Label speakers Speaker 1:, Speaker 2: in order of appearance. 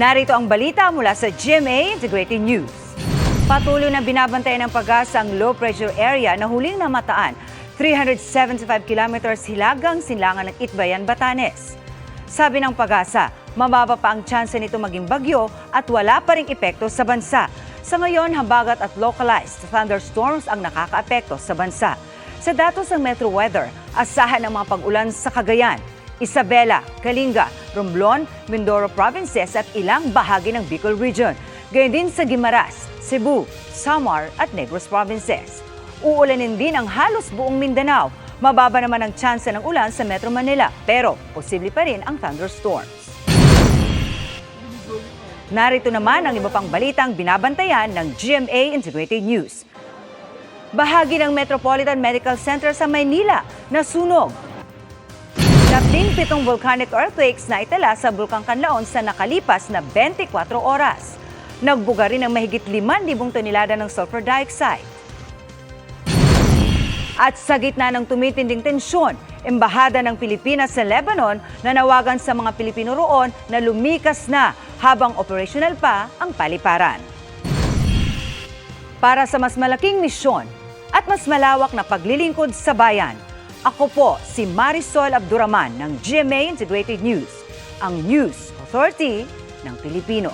Speaker 1: Narito ang balita mula sa GMA Integrated News. Patuloy na binabantayan ng PAGASA ang low-pressure area na huling namataan 375 kilometers hilagang sinlangan ng Itbayan, Batanes. Sabi ng PAGASA, mababa pa ang tsansa nito maging bagyo at wala pa ring epekto sa bansa. Sa ngayon, habagat at localized thunderstorms ang nakakaapekto sa bansa. Sa datos ng Metro Weather, asahan ang mga pag-ulan sa Cagayan, Isabela, Kalinga, Romblon, Mindoro Provinces at ilang bahagi ng Bicol Region. Gayon din sa Guimaras, Cebu, Samar at Negros Provinces. Uulanin din ang halos buong Mindanao. Mababa naman ang tsansa ng ulan sa Metro Manila pero posible pa rin ang thunderstorms. Narito naman ang iba pang balitang binabantayan ng GMA Integrated News. Bahagi ng Metropolitan Medical Center sa Maynila nasunog. 17 volcanic earthquakes na itala sa Bulkang Kanlaon sa nakalipas na 24 oras. Nagbuga rin ang mahigit 5,000 tonelada ng sulfur dioxide. At sa gitna ng tumitinding tensyon, Embahada ng Pilipinas sa Lebanon nanawagan sa mga Pilipino roon na lumikas na habang operational pa ang paliparan. Para sa mas malaking misyon at mas malawak na paglilingkod sa bayan, ako po si Marisol Abduraman ng GMA Integrated News, ang News Authority ng Pilipino.